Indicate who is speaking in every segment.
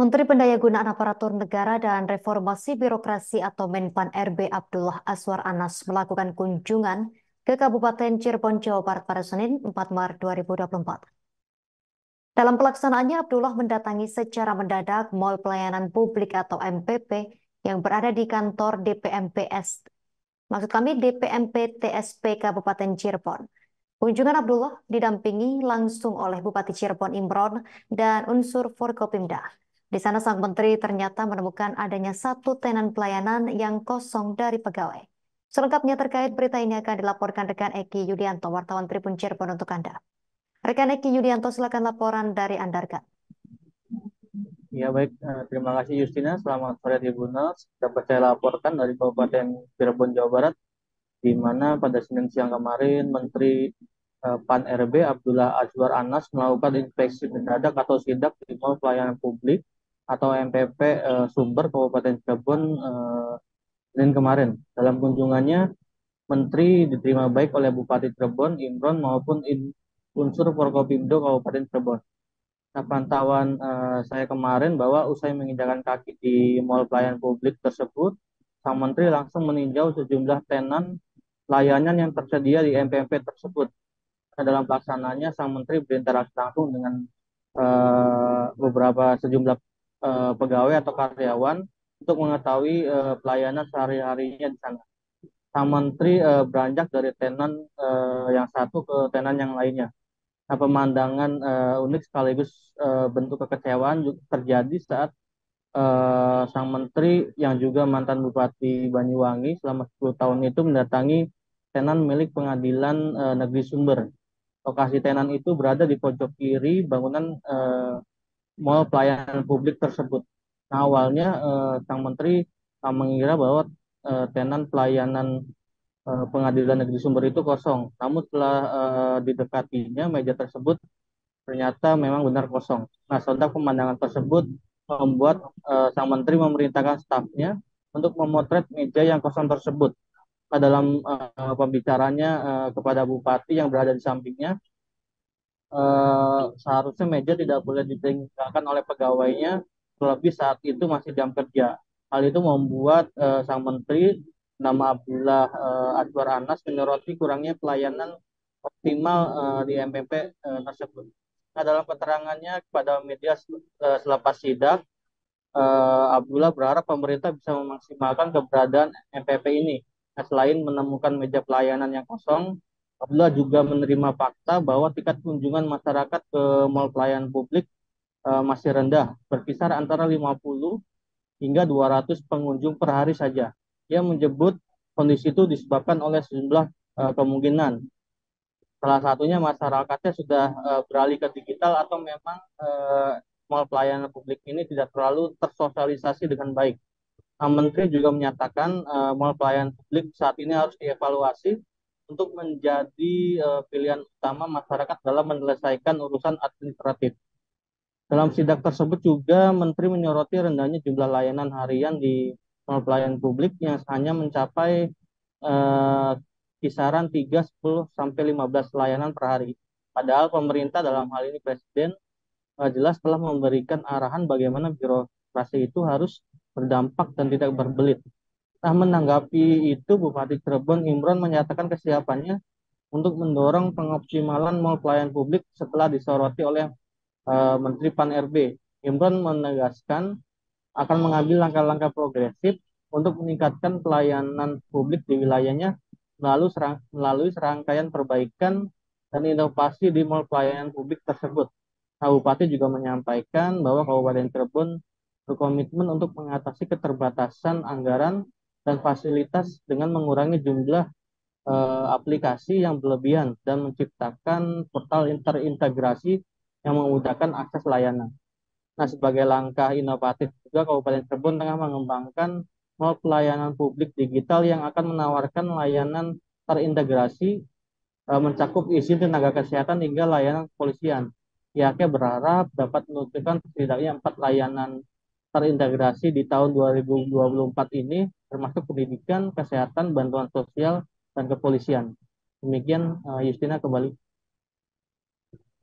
Speaker 1: Menteri Pendayagunaan Aparatur Negara dan Reformasi Birokrasi atau Menpan RB Abdullah Azwar Anas melakukan kunjungan ke Kabupaten Cirebon, Jawa Barat pada Senin 4 Maret 2024. Dalam pelaksanaannya, Abdullah mendatangi secara mendadak Mall Pelayanan Publik atau MPP yang berada di kantor DPMPS, maksud kami DPMP TSP Kabupaten Cirebon. Kunjungan Abdullah didampingi langsung oleh Bupati Cirebon Imron dan unsur Forkopimda. Di sana sang menteri ternyata menemukan adanya satu tenan pelayanan yang kosong dari pegawai. Selengkapnya terkait berita ini akan dilaporkan rekan Eki Yudianto, wartawan Tribun Cirebon untuk Anda. Rekan Eki Yudianto, silakan laporan dari Anda, rekan.
Speaker 2: Ya baik, terima kasih Justina. Selamat sore Tribuners. Dapat saya laporkan dari Kabupaten Cirebon, Jawa Barat, di mana pada Senin siang kemarin Menteri PAN RB Abdullah Azwar Anas melakukan inspeksi mendadak atau sidak di Mall Pelayanan Publik atau MPP Sumber Kabupaten Cirebon Senin kemarin. Dalam kunjungannya, Menteri diterima baik oleh Bupati Cirebon Imron maupun unsur Forkopimdo Kabupaten Cirebon. Nah, pantauan saya kemarin bahwa usai menginjakan kaki di Mall Pelayanan Publik tersebut, Sang Menteri langsung meninjau sejumlah tenan layanan yang tersedia di MPMP tersebut. Nah, dalam pelaksanaannya, Sang Menteri berinteraksi langsung dengan beberapa sejumlah pegawai atau karyawan untuk mengetahui pelayanan sehari-harinya di sana. Sang Menteri beranjak dari tenan yang satu ke tenan yang lainnya. Nah, pemandangan unik sekaligus bentuk kekecewaan juga terjadi saat Sang Menteri yang juga mantan Bupati Banyuwangi selama 10 tahun itu mendatangi tenan milik Pengadilan Negeri Sumber. Lokasi tenan itu berada di pojok kiri bangunan Mall Pelayanan Publik tersebut. Nah, awalnya Sang Menteri mengira bahwa tenan pelayanan Pengadilan Negeri Sumber itu kosong. Namun setelah didekatinya meja tersebut ternyata memang benar kosong. Nah, sontak pemandangan tersebut membuat Sang Menteri memerintahkan stafnya untuk memotret meja yang kosong tersebut. Nah, dalam pembicaranya kepada Bupati yang berada di sampingnya, seharusnya meja tidak boleh ditinggalkan oleh pegawainya, terlebih saat itu masih jam kerja. Hal itu membuat Sang Menteri nama Abdullah Azwar Anas menyoroti kurangnya pelayanan optimal di MPP tersebut. Nah, dalam keterangannya kepada media selepas sidak, Abdullah berharap pemerintah bisa memaksimalkan keberadaan MPP ini. Nah, selain menemukan meja pelayanan yang kosong, Abdullah juga menerima fakta bahwa tingkat kunjungan masyarakat ke mal pelayanan publik masih rendah, berkisar antara 50 hingga 200 pengunjung per hari saja. Dia menyebut kondisi itu disebabkan oleh sejumlah kemungkinan. Salah satunya masyarakatnya sudah beralih ke digital atau memang mal pelayanan publik ini tidak terlalu tersosialisasi dengan baik. Nah, Menteri juga menyatakan mal pelayanan publik saat ini harus dievaluasi untuk menjadi pilihan utama masyarakat dalam menyelesaikan urusan administratif. Dalam sidak tersebut juga Menteri menyoroti rendahnya jumlah layanan harian di mal pelayanan publik yang hanya mencapai eh, kisaran 3, 10, sampai 15 layanan per hari. Padahal pemerintah dalam hal ini Presiden jelas telah memberikan arahan bagaimana birokrasi itu harus berdampak dan tidak berbelit. Nah, menanggapi itu, Bupati Cirebon Imron menyatakan kesiapannya untuk mendorong pengoptimalan mal pelayanan publik setelah disoroti oleh Menteri PAN RB. Imron menegaskan akan mengambil langkah-langkah progresif untuk meningkatkan pelayanan publik di wilayahnya melalui serangkaian perbaikan dan inovasi di mal pelayanan publik tersebut. Nah, Bupati juga menyampaikan bahwa Kabupaten Cirebon berkomitmen untuk mengatasi keterbatasan anggaran dan fasilitas dengan mengurangi jumlah aplikasi yang berlebihan dan menciptakan portal terintegrasi yang memudahkan akses layanan. Nah, sebagai langkah inovatif juga Kabupaten Cirebon tengah mengembangkan mall pelayanan publik digital yang akan menawarkan layanan terintegrasi mencakup izin tenaga kesehatan hingga layanan kepolisian. Pihaknya berharap dapat menunjukkan setidaknya 4 layanan terintegrasi di tahun 2024 ini, termasuk pendidikan, kesehatan, bantuan sosial, dan kepolisian. Demikian, Justina kembali.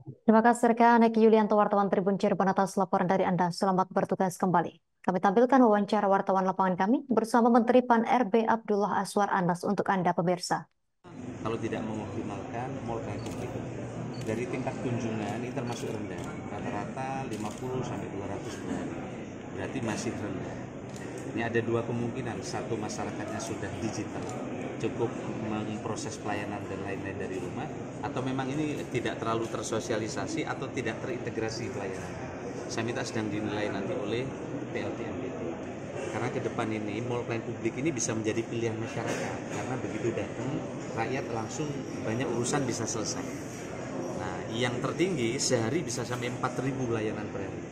Speaker 1: Terima kasih rekan Eki Yulianto, wartawan Tribun Cirebon atas laporan dari Anda. Selamat bertugas kembali. Kami tampilkan wawancara wartawan lapangan kami bersama Menteri PAN RB Abdullah Azwar Anas untuk Anda pemirsa.
Speaker 3: Kalau tidak mengoptimalkan mall pelayanan publik dari tingkat kunjungan ini termasuk rendah, rata-rata 50 sampai 200 per hari. Berarti masih rendah. Ini ada dua kemungkinan, satu masyarakatnya sudah digital, cukup memproses pelayanan dan lain-lain dari rumah, atau memang ini tidak terlalu tersosialisasi atau tidak terintegrasi pelayanan. Saya minta sedang dinilai nanti oleh PLT MPT. Karena ke depan ini mall pelayanan publik ini bisa menjadi pilihan masyarakat, karena begitu datang rakyat langsung banyak urusan bisa selesai. Nah, yang tertinggi sehari bisa sampai 4.000 layanan per hari.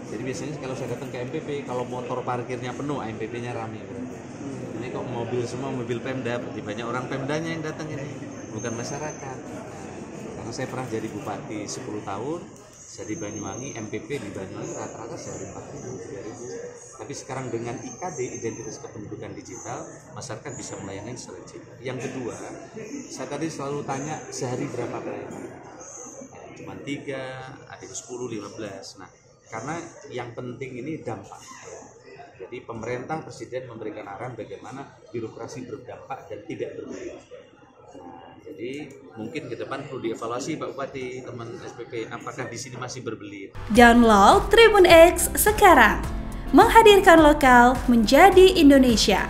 Speaker 3: Jadi biasanya kalau saya datang ke MPP, kalau motor parkirnya penuh, MPP-nya ramai. Ini kok mobil semua, mobil Pemda, berarti banyak orang Pemdanya yang datang ini, bukan masyarakat. Karena saya pernah jadi bupati 10 tahun, saya di Banyuwangi, MPP di Banyuwangi rata-rata sehari 4.000, 3.000. Tapi sekarang dengan IKD, identitas kependudukan digital, masyarakat bisa melayani secara digital. Yang kedua, saya tadi selalu tanya sehari berapa pelayanan. Cuma 3, ada 10, 15. Nah, karena yang penting ini dampak. Jadi pemerintah, presiden memberikan arahan bagaimana birokrasi berdampak dan tidak berlebihan. Nah, jadi mungkin ke depan perlu dievaluasi Pak Bupati, teman SPP, apakah di sini masih berbelit.
Speaker 4: Download Tribun X sekarang, menghadirkan lokal menjadi Indonesia.